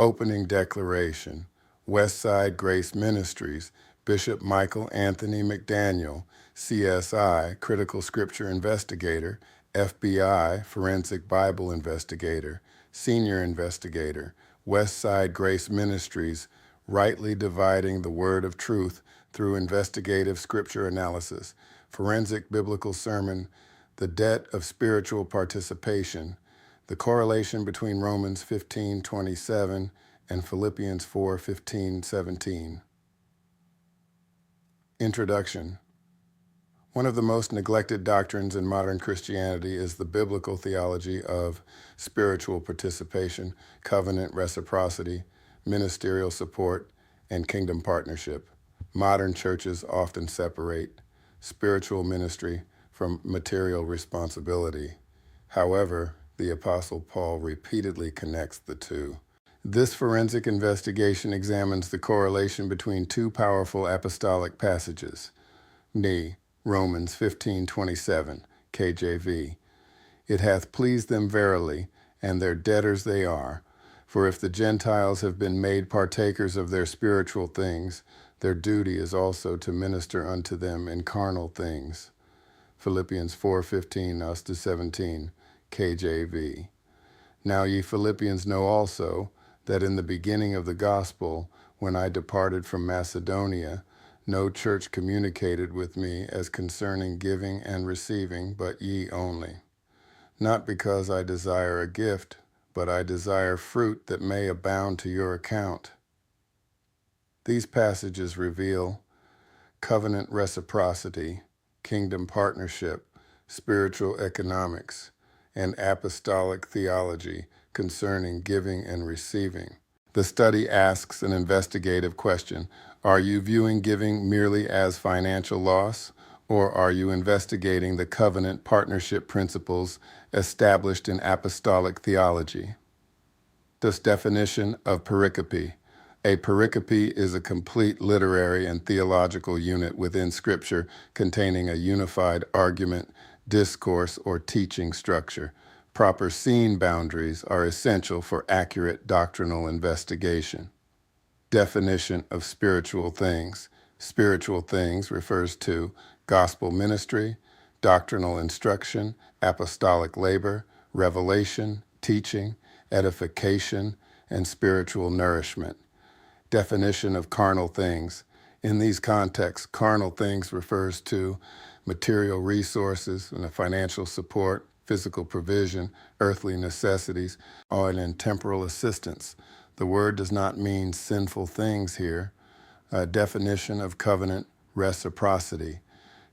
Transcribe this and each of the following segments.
Opening Declaration, Westside Grace Ministries, Bishop Michael Anthony McDaniel, CSI, Critical Scripture Investigator, FBI, Forensic Bible Investigator, Senior Investigator, Westside Grace Ministries, Rightly Dividing the Word of Truth through Investigative Scripture Analysis, Forensic Biblical Sermon, The Debt of Spiritual Participation, the correlation between Romans 15:27 and Philippians 4:15-17. Introduction. One of the most neglected doctrines in modern Christianity is the biblical theology of spiritual participation, covenant reciprocity, ministerial support, and kingdom partnership. Modern churches often separate spiritual ministry from material responsibility. However, the Apostle Paul repeatedly connects the two. This forensic investigation examines the correlation between two powerful apostolic passages. Romans 15:27, KJV. It hath pleased them verily, and their debtors they are. For if the Gentiles have been made partakers of their spiritual things, their duty is also to minister unto them in carnal things. Philippians 4:15-17, KJV. Now ye Philippians know also that in the beginning of the gospel, when I departed from Macedonia, no church communicated with me as concerning giving and receiving, but ye only. Not because I desire a gift, but I desire fruit that may abound to your account. These passages reveal covenant reciprocity, kingdom partnership, spiritual economics, and apostolic theology concerning giving and receiving. The study asks an investigative question. Are you viewing giving merely as financial loss, or are you investigating the covenant partnership principles established in apostolic theology? This definition of pericope. A pericope is a complete literary and theological unit within Scripture containing a unified argument, discourse, or teaching structure. Proper scene boundaries are essential for accurate doctrinal investigation. Definition of spiritual things. Spiritual things refers to gospel ministry, doctrinal instruction, apostolic labor, revelation, teaching, edification, and spiritual nourishment. Definition of carnal things. In these contexts, carnal things refers to material resources and financial support, physical provision, earthly necessities, and temporal assistance. The word does not mean sinful things here. A definition of covenant reciprocity.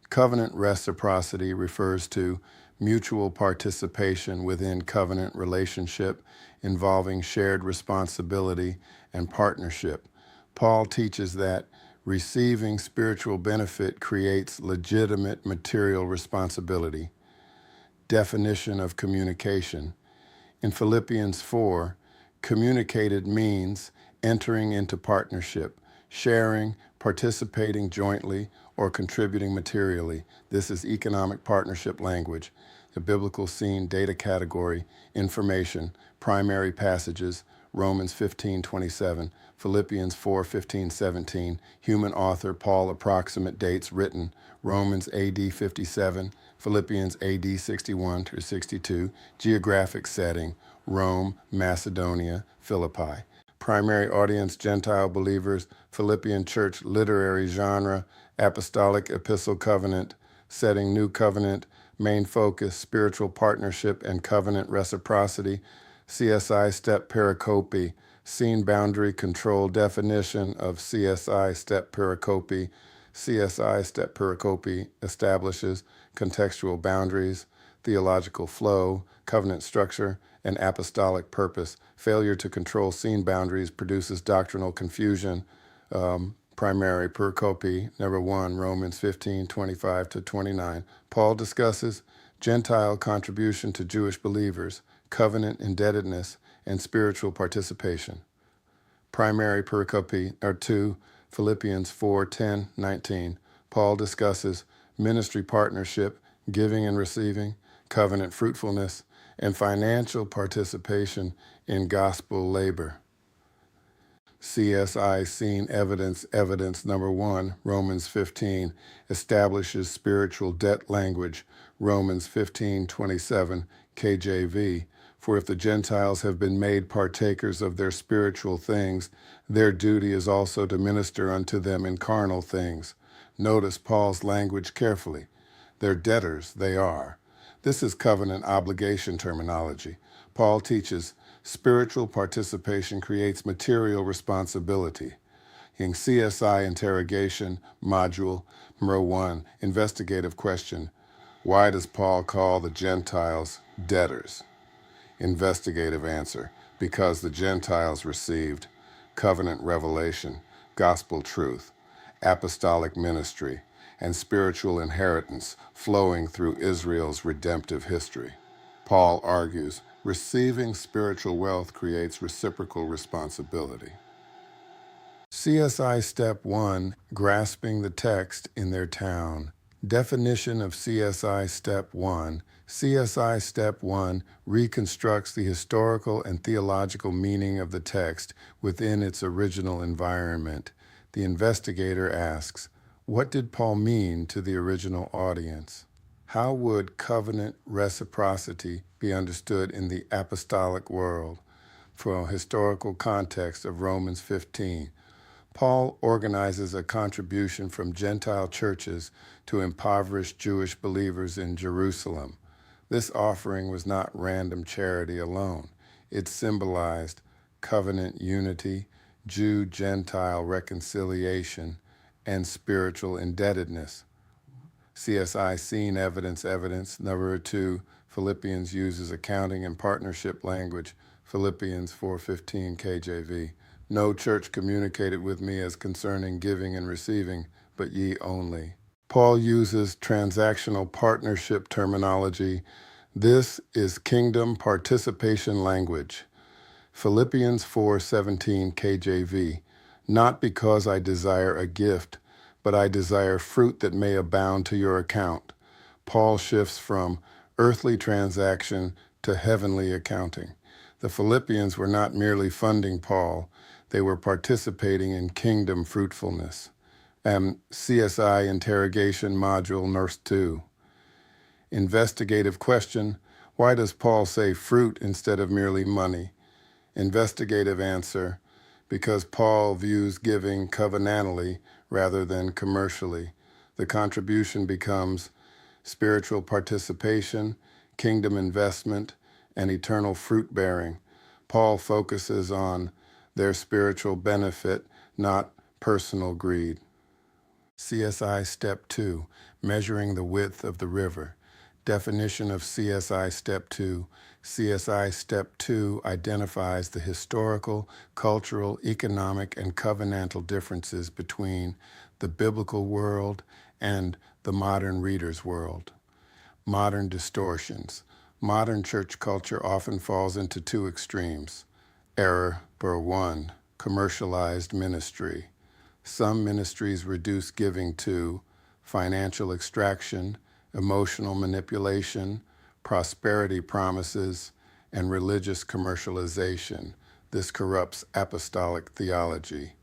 Covenant reciprocity refers to mutual participation within covenant relationship involving shared responsibility and partnership. Paul teaches that receiving spiritual benefit creates legitimate material responsibility. Definition of communication. In Philippians 4, communicated means entering into partnership, sharing, participating jointly, or contributing materially. This is economic partnership language. The biblical scene data category, information, primary passages, Romans 15:27, Philippians 4:15-17, human author, Paul approximate dates written, Romans AD 57, Philippians AD 61-62, geographic setting, Rome, Macedonia, Philippi. Primary audience, Gentile believers, Philippian church literary genre, apostolic epistle covenant, setting new covenant, main focus, spiritual partnership and covenant reciprocity, CSI step pericope, scene boundary control definition of CSI step pericope. CSI step pericope establishes contextual boundaries, theological flow, covenant structure, and apostolic purpose. Failure to control scene boundaries produces doctrinal confusion. Primary pericope, number 1, Romans 15:25-29. Paul discusses Gentile contribution to Jewish believers, covenant indebtedness, and spiritual participation. Primary pericope are 2, Philippians 4:10-19. Paul discusses ministry partnership, giving and receiving, covenant fruitfulness, and financial participation in gospel labor. CSI Seen Evidence, evidence number 1, Romans 15, establishes spiritual debt language, Romans 15:27, KJV. For if the Gentiles have been made partakers of their spiritual things, their duty is also to minister unto them in carnal things. Notice Paul's language carefully. They're debtors, they are. This is covenant obligation terminology. Paul teaches spiritual participation creates material responsibility. In CSI Interrogation, Module Number 1, Investigative Question, why does Paul call the Gentiles debtors? Investigative answer, because the Gentiles received covenant revelation, gospel truth, apostolic ministry, and spiritual inheritance flowing through Israel's redemptive history. Paul argues, receiving spiritual wealth creates reciprocal responsibility. CSI Step 1, Grasping the Text in Their Town. Definition of CSI Step 1. CSI Step 1 reconstructs the historical and theological meaning of the text within its original environment. The investigator asks, what did Paul mean to the original audience? How would covenant reciprocity be understood in the apostolic world? From a historical context of Romans 15, Paul organizes a contribution from Gentile churches to impoverished Jewish believers in Jerusalem. This offering was not random charity alone. It symbolized covenant unity, Jew-Gentile reconciliation, and spiritual indebtedness. CSI Seen Evidence, evidence number 2, Philippians uses accounting and partnership language, Philippians 4:15 KJV. No church communicated with me as concerning giving and receiving, but ye only. Paul uses transactional partnership terminology. This is kingdom participation language. Philippians 4:17 KJV. Not because I desire a gift, but I desire fruit that may abound to your account. Paul shifts from earthly transaction to heavenly accounting. The Philippians were not merely funding Paul, they were participating in kingdom fruitfulness. CSI Interrogation Module Nurse 2. Investigative question, why does Paul say fruit instead of merely money? Investigative answer, because Paul views giving covenantally rather than commercially. The contribution becomes spiritual participation, kingdom investment, and eternal fruit bearing. Paul focuses on their spiritual benefit, not personal greed. CSI Step 2, Measuring the Width of the River. Definition of CSI Step 2. CSI Step 2 identifies the historical, cultural, economic, and covenantal differences between the biblical world and the modern reader's world. Modern distortions. Modern church culture often falls into two extremes. Error number 1, commercialized ministry. Some ministries reduce giving to financial extraction, emotional manipulation, prosperity promises, and religious commercialization. This corrupts apostolic theology.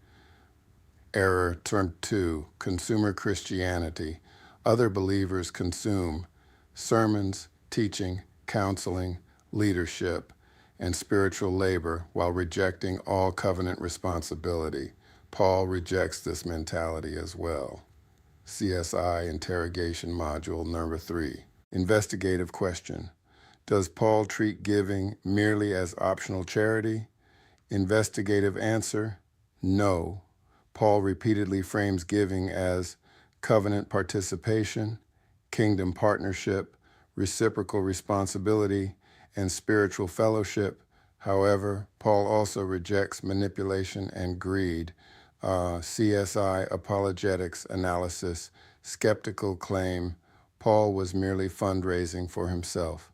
Error term 2, consumer Christianity. Other believers consume sermons, teaching, counseling, leadership, and spiritual labor while rejecting all covenant responsibility. Paul rejects this mentality as well. CSI Interrogation Module number 3. Investigative question. Does Paul treat giving merely as optional charity? Investigative answer, no. Paul repeatedly frames giving as covenant participation, kingdom partnership, reciprocal responsibility, and spiritual fellowship. However, Paul also rejects manipulation and greed. CSI Apologetics Analysis, Skeptical Claim, Paul was merely fundraising for himself.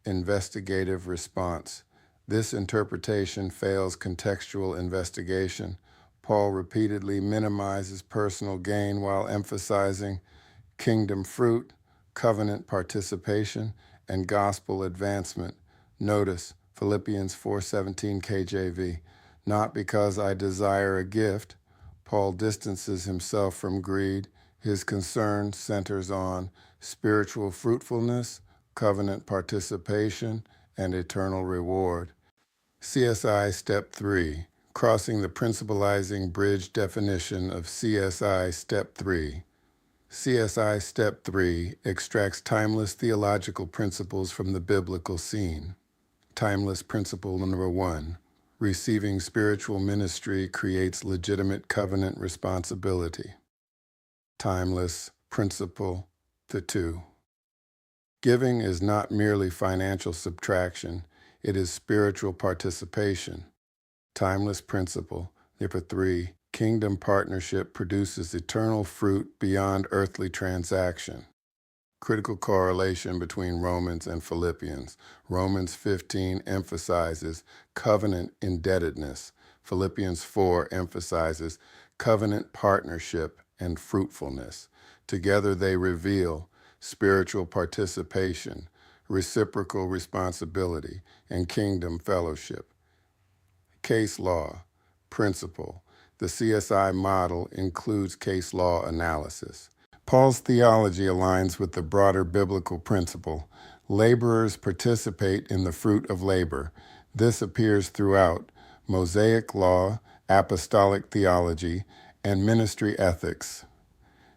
Investigative response. This interpretation fails contextual investigation. Paul repeatedly minimizes personal gain while emphasizing kingdom fruit, covenant participation, and gospel advancement. Notice Philippians 4:17 KJV. Not because I desire a gift. Paul distances himself from greed. His concern centers on spiritual fruitfulness, covenant participation, and eternal reward. CSI Step 3, crossing the principalizing bridge definition of CSI Step 3. CSI Step 3 extracts timeless theological principles from the biblical scene. Timeless principle number 1. Receiving spiritual ministry creates legitimate covenant responsibility. Timeless principle 2. Giving is not merely financial subtraction, it is spiritual participation. Timeless principle number 3. Kingdom partnership produces eternal fruit beyond earthly transaction. Critical correlation between Romans and Philippians. Romans 15 emphasizes covenant indebtedness. Philippians 4 emphasizes covenant partnership and fruitfulness. Together they reveal spiritual participation, reciprocal responsibility, and kingdom fellowship. Case law, principle. The CSI model includes case law analysis. Paul's theology aligns with the broader biblical principle. Laborers participate in the fruit of labor. This appears throughout Mosaic law, apostolic theology, and ministry ethics.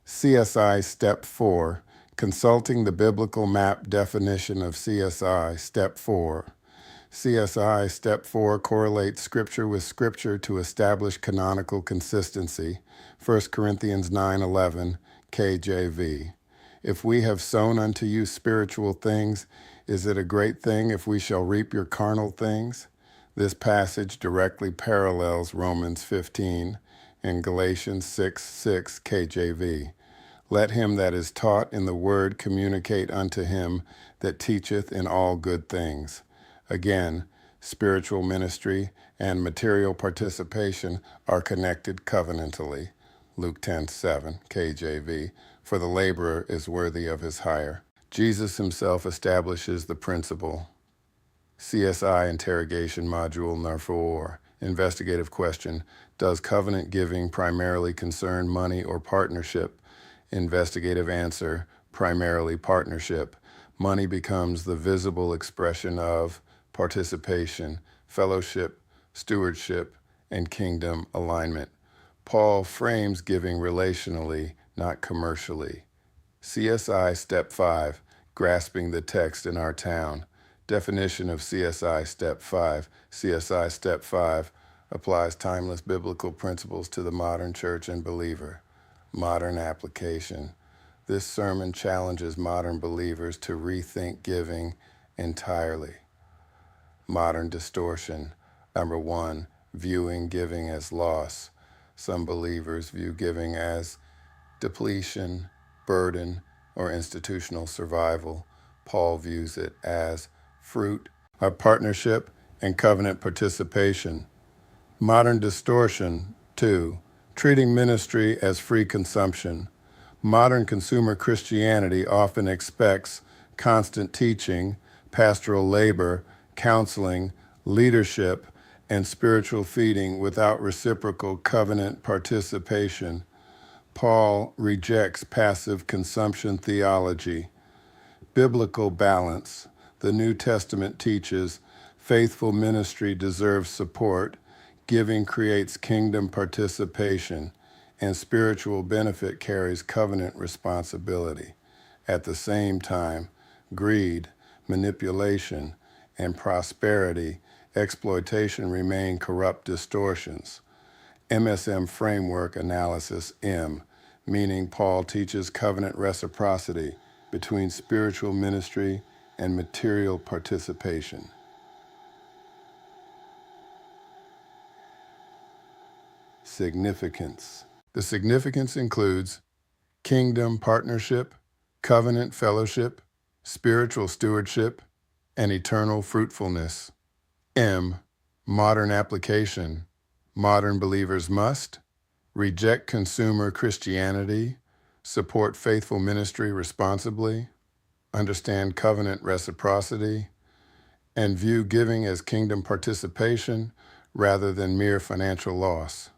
CSI Step 4, consulting the biblical map definition of CSI Step 4. CSI Step 4 correlates Scripture with Scripture to establish canonical consistency. 1 Corinthians 9:11, KJV. If we have sown unto you spiritual things, is it a great thing if we shall reap your carnal things? This passage directly parallels Romans 15 and Galatians 6:6, KJV. Let him that is taught in the word communicate unto him that teacheth in all good things. Again, spiritual ministry and material participation are connected covenantally. Luke 10:7, KJV, for the laborer is worthy of his hire. Jesus himself establishes the principle. CSI interrogation module number 4. Investigative question. Does covenant giving primarily concern money or partnership? Investigative answer. Primarily partnership. Money becomes the visible expression of participation, fellowship, stewardship, and kingdom alignment. Paul frames giving relationally, not commercially. CSI Step 5, grasping the text in our town. Definition of CSI Step 5. CSI Step 5 applies timeless biblical principles to the modern church and believer. Modern application. This sermon challenges modern believers to rethink giving entirely. Modern distortion. Number 1, viewing giving as loss. Some believers view giving as depletion, burden, or institutional survival. Paul views it as fruit of partnership and covenant participation. Modern distortion. 2, treating ministry as free consumption. Modern consumer Christianity often expects constant teaching, pastoral labor, counseling, leadership, and spiritual feeding without reciprocal covenant participation. Paul rejects passive consumption theology. Biblical balance. The New Testament teaches faithful ministry deserves support, giving creates kingdom participation, and spiritual benefit carries covenant responsibility. At the same time, greed, manipulation, and prosperity, exploitation remain corrupt distortions. MSM Framework Analysis M, meaning Paul teaches covenant reciprocity between spiritual ministry and material participation. Significance. The significance includes kingdom partnership, covenant fellowship, spiritual stewardship, and eternal fruitfulness. M, modern application. Modern believers must reject consumer Christianity, support faithful ministry responsibly, understand covenant reciprocity, and view giving as kingdom participation rather than mere financial loss.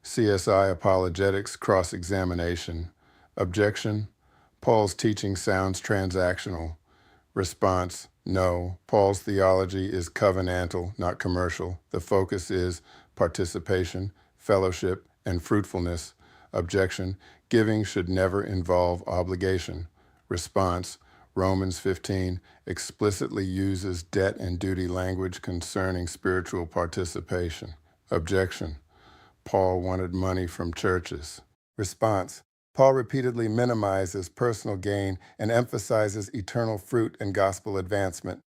CSI Apologetics Cross-Examination. Objection: Paul's teaching sounds transactional. Response: No, Paul's theology is covenantal, not commercial. The focus is participation, fellowship, and fruitfulness. Objection: Giving should never involve obligation. Response: Romans 15 explicitly uses debt and duty language concerning spiritual participation. Objection: Paul wanted money from churches. Response: Paul repeatedly minimizes personal gain and emphasizes eternal fruit and gospel advancement.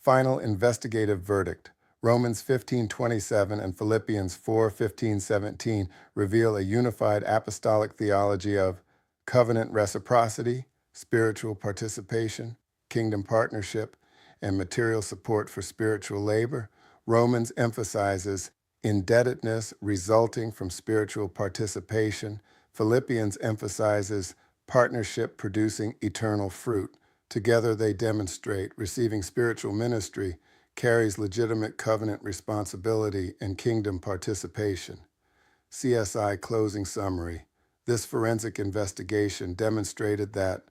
Final investigative verdict. Romans 15:27 and Philippians 4:15-17 reveal a unified apostolic theology of covenant reciprocity, spiritual participation, kingdom partnership, and material support for spiritual labor. Romans emphasizes indebtedness resulting from spiritual participation. Philippians emphasizes partnership producing eternal fruit. Together they demonstrate receiving spiritual ministry carries legitimate covenant responsibility and kingdom participation. CSI closing summary. This forensic investigation demonstrated that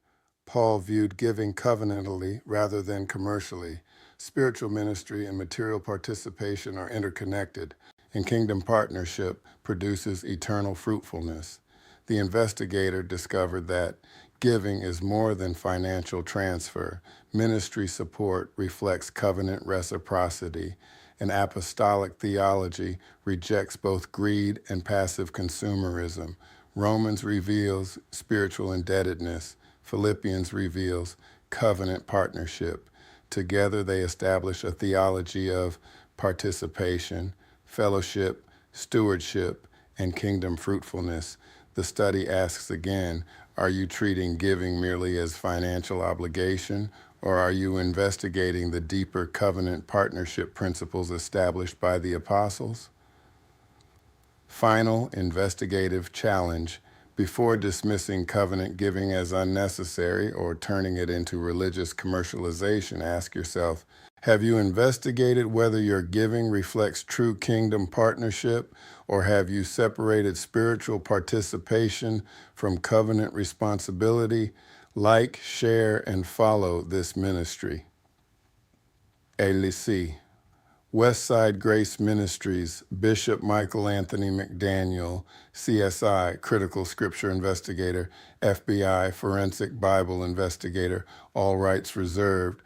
Paul viewed giving covenantally rather than commercially. Spiritual ministry and material participation are interconnected, and kingdom partnership produces eternal fruitfulness. The investigator discovered that giving is more than financial transfer. Ministry support reflects covenant reciprocity. And apostolic theology rejects both greed and passive consumerism. Romans reveals spiritual indebtedness. Philippians reveals covenant partnership. Together they establish a theology of participation, fellowship, stewardship, and kingdom fruitfulness. The study asks again, are you treating giving merely as financial obligation, or are you investigating the deeper covenant partnership principles established by the apostles? Final investigative challenge. Before dismissing covenant giving as unnecessary or turning it into religious commercialization, ask yourself, have you investigated whether your giving reflects true kingdom partnership, or have you separated spiritual participation from covenant responsibility? Like, share, and follow this ministry. Elisi. Westside Grace Ministries, Bishop Michael Anthony McDaniel, CSI, Critical Scripture Investigator, FBI, Forensic Bible Investigator, all rights reserved.